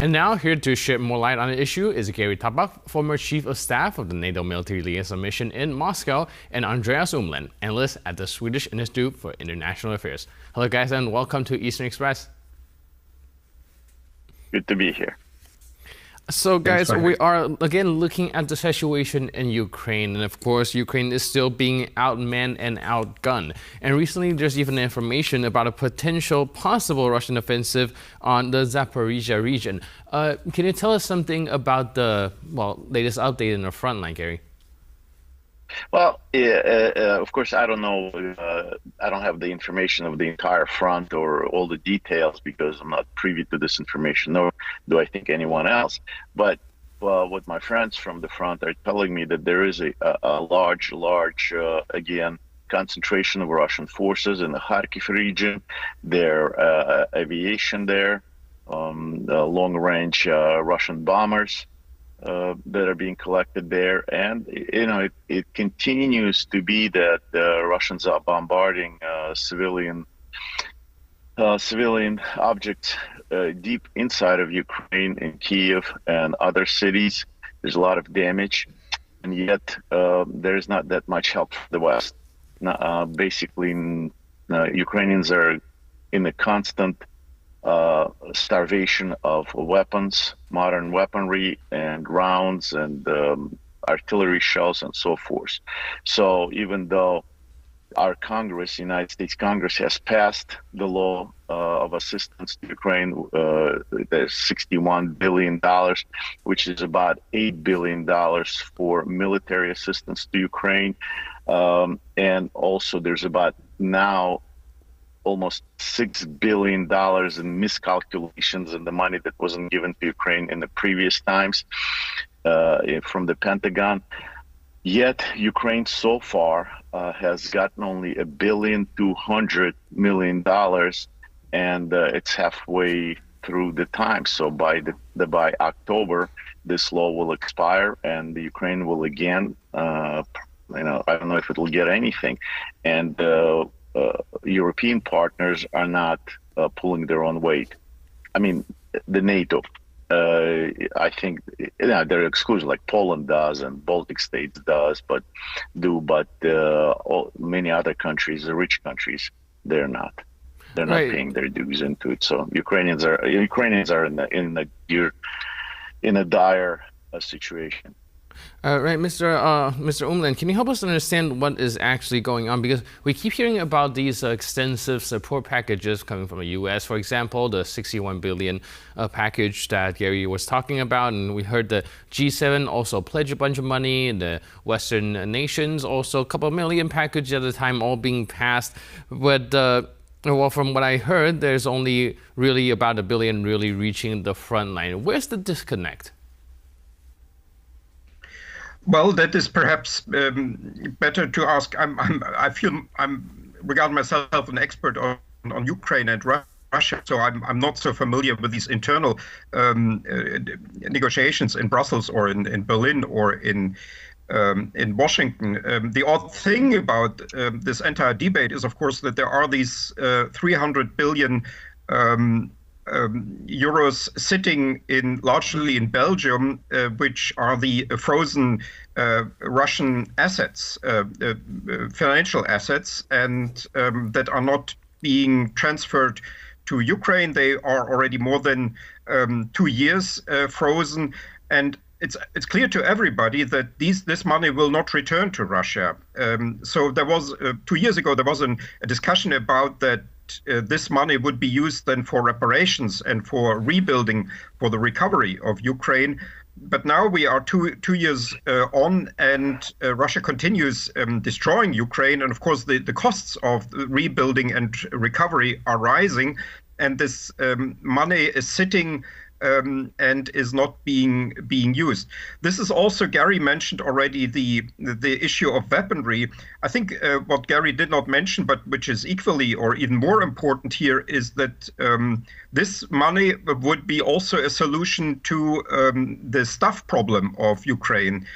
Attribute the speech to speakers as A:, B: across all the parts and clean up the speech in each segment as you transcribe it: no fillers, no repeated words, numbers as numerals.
A: And now, here to shed more light on the issue is Gary Tabach, former Chief of Staff of the NATO Military Liaison Mission in Moscow, and Andreas Umland, analyst at the Swedish Institute for International Affairs. Hello guys, and welcome to Eastern Express.
B: Good to be here.
A: So guys, we are again looking at the situation in Ukraine, and of course Ukraine is still being outmanned and outgunned. And recently there's even information about a potential possible Russian offensive on the Zaporizhia region. Can you tell us something about the latest update in the front line, Gary?
B: Well, of course, I don't know. I don't have the information of the entire front or all the details because I'm not privy to this information, nor do I think anyone else. But what my friends from the front are telling me that there is a large, again, concentration of Russian forces in the Kharkiv region, their aviation there, long-range Russian bombers that are being collected there, and it continues to be that the Russians are bombarding civilian objects deep inside of Ukraine, in Kiev and other cities. There's a lot of damage, and yet there is not that much help from the West. Basically, Ukrainians are in a constant starvation of weapons, modern weaponry and rounds and artillery shells and so forth. So even though our Congress, United States Congress, has passed the law of assistance to Ukraine, there's $61 billion, which is about $8 billion for military assistance to Ukraine. And also there's about now almost $6 billion in miscalculations in the money that wasn't given to Ukraine in the previous times from the Pentagon. Yet Ukraine so far has gotten only $1.2 billion, and it's halfway through the time. So by October, this law will expire, and the Ukraine will again, I don't know if it will get anything, and European partners are not pulling their own weight. I mean, the NATO, I think, they're exclusive, like Poland does and Baltic states does, but many other countries, the rich countries, they're not. They're not paying their dues into it. So Ukrainians are in a dire situation.
A: Right, Mr. Umland, can you help us understand what is actually going on? Because we keep hearing about these extensive support packages coming from the U.S. For example, the $61 billion package that Gary was talking about, and we heard the G7 also pledge a bunch of money, the Western nations also a couple million package at a time, all being passed. But from what I heard, there's only really about $1 billion really reaching the front line. Where's the disconnect?
C: Well, that is perhaps better to ask. I feel I'm regard myself an expert on Ukraine and Russia, so I'm not so familiar with these internal negotiations in Brussels or in Berlin or in Washington. The odd thing about this entire debate is, of course, that there are these 300 billion euros sitting largely in Belgium, which are the frozen Russian assets, financial assets, and that are not being transferred to Ukraine. They are already more than 2 years frozen, and it's clear to everybody that this money will not return to Russia. So there was 2 years ago there was a discussion about that. This money would be used then for reparations and for rebuilding, for the recovery of Ukraine. But now we are two years on, and Russia continues destroying Ukraine. And of course, the costs of rebuilding and recovery are rising, and this money is sitting and is not being used. This is also, Gary mentioned already, the issue of weaponry. I think what Gary did not mention, but which is equally or even more important here, is that this money would be also a solution to the staff problem of Ukraine.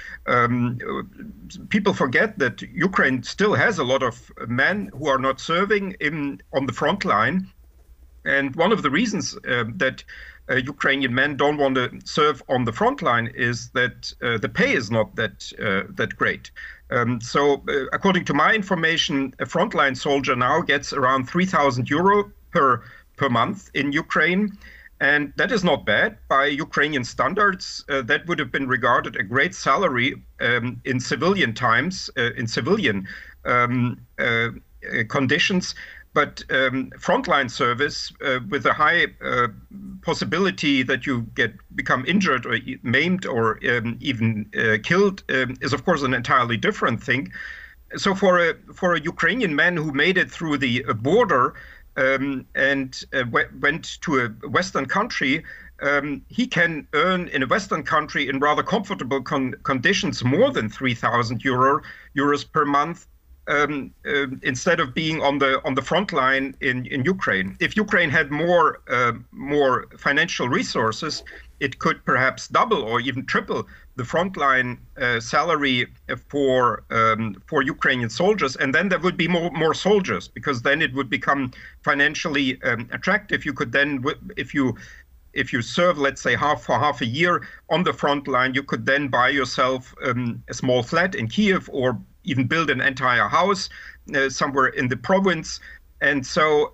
C: People forget that Ukraine still has a lot of men who are not serving on the front line. And one of the reasons that Ukrainian men don't want to serve on the front line is that the pay is not that great. So according to my information, a frontline soldier now gets around 3,000 euro per month in Ukraine. And that is not bad. By Ukrainian standards, that would have been regarded a great salary in civilian times, in civilian conditions. But frontline service with a high possibility that you become injured or maimed or even killed is, of course, an entirely different thing. So for a Ukrainian man who made it through the border and went to a Western country, he can earn in a Western country in rather comfortable conditions more than 3,000 euros per month. Instead of being on the front line in Ukraine. If Ukraine had more financial resources, it could perhaps double or even triple the frontline salary for Ukrainian soldiers, and then there would be more soldiers, because then it would become financially attractive. You could then, if you serve, let's say, for half a year on the front line, you could then buy yourself a small flat in Kiev, or even build an entire house somewhere in the province. And so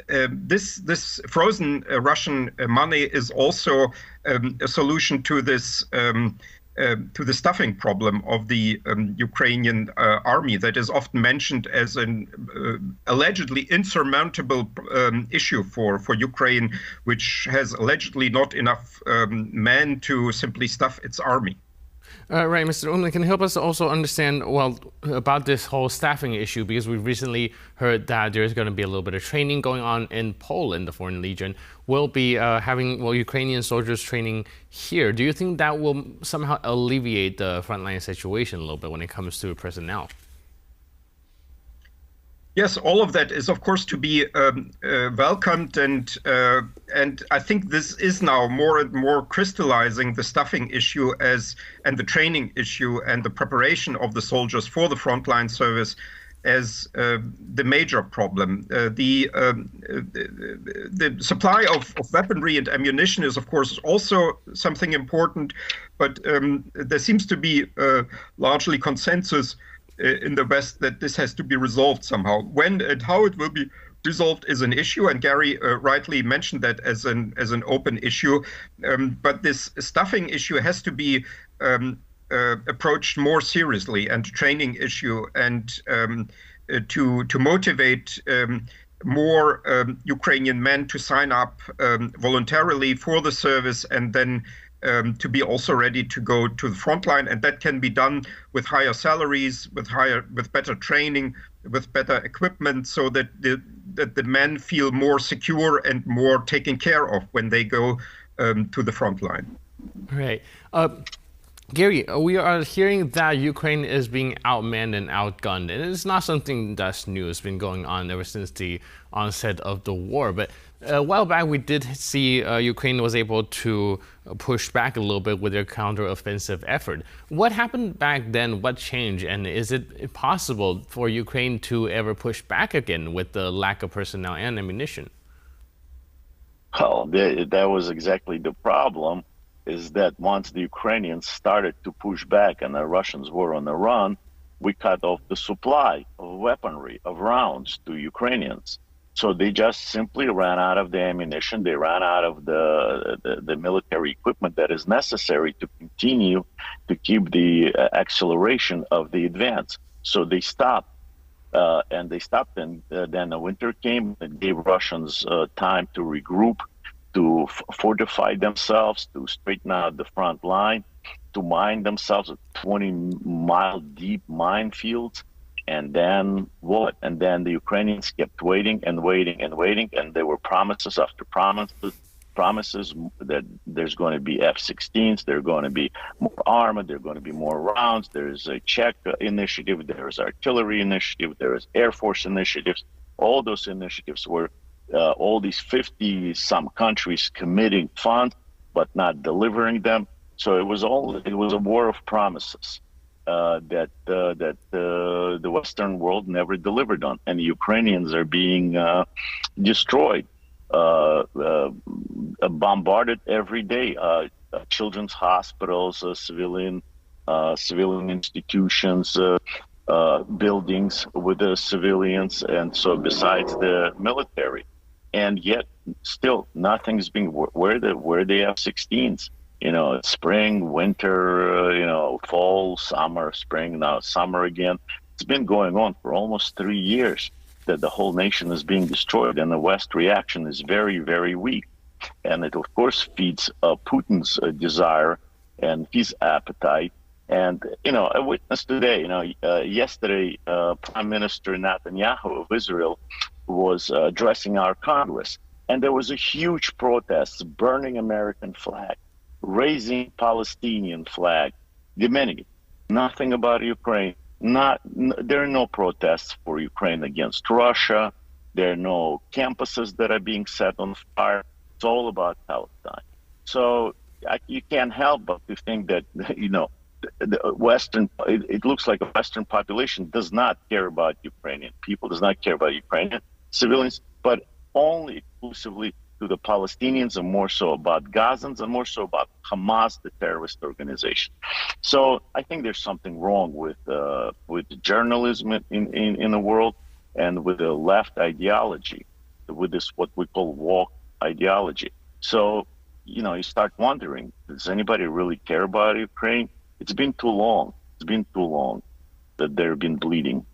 C: this frozen Russian money is also a solution to this to the staffing problem of the Ukrainian army that is often mentioned as an allegedly insurmountable issue for Ukraine, which has allegedly not enough men to simply stuff its army.
A: Right, Mr. Umland, can you help us also understand, well, about this whole staffing issue? Because we've recently heard that there's going to be a little bit of training going on in Poland. The Foreign Legion will be having, well, Ukrainian soldiers training here. Do you think that will somehow alleviate the frontline situation a little bit when it comes to personnel?
C: Yes, all of that is, of course, to be welcomed, and I think this is now more and more crystallizing the staffing issue and the training issue and the preparation of the soldiers for the frontline service as the major problem. The supply of weaponry and ammunition is, of course, also something important, but there seems to be largely consensus in the West that this has to be resolved somehow. When and how it will be resolved is an issue, and Gary rightly mentioned that as an open issue. But this staffing issue has to be approached more seriously, and training issue, and to motivate more Ukrainian men to sign up voluntarily for the service, and then to be also ready to go to the front line. And that can be done with higher salaries, with better training, with better equipment, so that the men feel more secure and more taken care of when they go to the front line.
A: Right. Gary, we are hearing that Ukraine is being outmanned and outgunned, and it's not something that's new. It's been going on ever since the onset of the war. But a while back, we did see Ukraine was able to push back a little bit with their counteroffensive effort. What happened back then? What changed? And is it possible for Ukraine to ever push back again with the lack of personnel and ammunition?
B: Well, that was exactly the problem, is that once the Ukrainians started to push back and the Russians were on the run, we cut off the supply of weaponry, of rounds to Ukrainians. So they just simply ran out of the ammunition. They ran out of the military equipment that is necessary to continue to keep the acceleration of the advance. So they stopped, and then the winter came and gave Russians time to regroup, to fortify themselves, to straighten out the front line, to mine themselves with 20-mile deep minefields. And then what? And then the Ukrainians kept waiting and waiting and waiting, and there were promises after promises that there's going to be F-16s, there are going to be more armor, there are going to be more rounds, there's a Czech initiative, there's artillery initiative, there's Air Force initiatives. All those initiatives were all these 50-some countries committing funds but not delivering them. So it was a war of promises that the Western world never delivered on, and the Ukrainians are being destroyed bombarded every day. Children's hospitals, civilian institutions, buildings with the civilians, and so besides the military, and yet still nothing's being. Where the F-16s? You know, spring, winter, you know, fall, summer, spring, now summer again. It's been going on for almost 3 years that the whole nation is being destroyed, and the West reaction is very, very weak. And it, of course, feeds Putin's desire and his appetite. And, you know, I witnessed today, you know, yesterday, Prime Minister Netanyahu of Israel was addressing our Congress. And there was a huge protest, burning American flag, raising Palestinian flag, demanding nothing about Ukraine. There are no protests for Ukraine against Russia. There are no campuses that are being set on fire. It's all about Palestine. So you can't help but to think that, you know, the Western, it looks like a Western population does not care about Ukrainian people, does not care about Ukrainian civilians, but only exclusively to the Palestinians, and more so about Gazans, and more so about Hamas, the terrorist organization. So I think there's something wrong with journalism in the world, and with the left ideology, with this what we call woke ideology. So, you know, you start wondering, does anybody really care about Ukraine? It's been too long. It's been too long that they've been bleeding.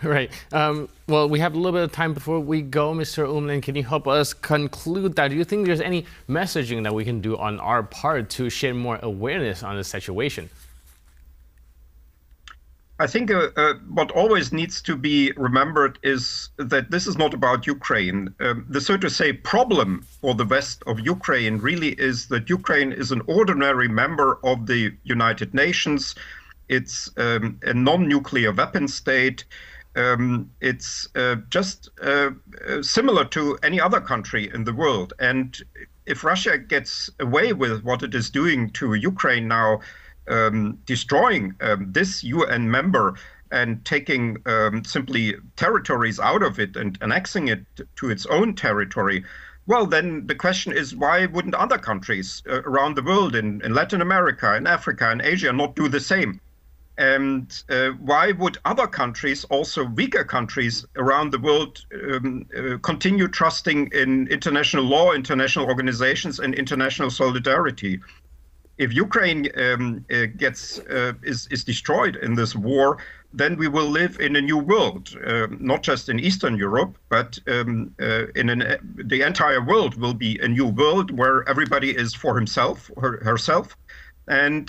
A: Right. Well, we have a little bit of time before we go. Mr. Umland, can you help us conclude that? Do you think there's any messaging that we can do on our part to shed more awareness on the situation?
C: I think what always needs to be remembered is that this is not about Ukraine. The, so to say, problem for the west of Ukraine really is that Ukraine is an ordinary member of the United Nations. It's a non-nuclear weapon state. It's just similar to any other country in the world. And if Russia gets away with what it is doing to Ukraine now, destroying this UN member and taking simply territories out of it and annexing it to its own territory, well, then the question is, why wouldn't other countries around the world, in Latin America, in Africa, in Asia, not do the same? And why would other countries, also weaker countries around the world, continue trusting in international law, international organizations, and international solidarity? If Ukraine is destroyed in this war, then we will live in a new world, not just in Eastern Europe, but the entire world will be a new world where everybody is for himself or herself. And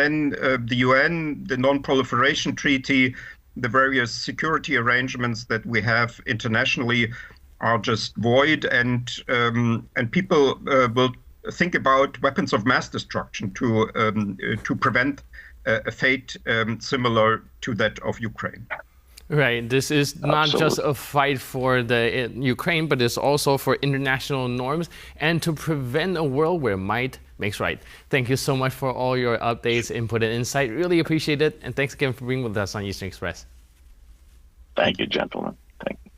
C: then the UN, the Non-Proliferation Treaty, the various security arrangements that we have internationally are just void, and people will think about weapons of mass destruction to prevent a fate similar to that of Ukraine.
A: Right. This is not just a fight for the Ukraine, but it's also for international norms and to prevent a world where might makes right. Thank you so much for all your updates, input, and insight. Really appreciate it. And thanks again for being with us on Eastern Express.
B: Thank you, gentlemen. Thank you.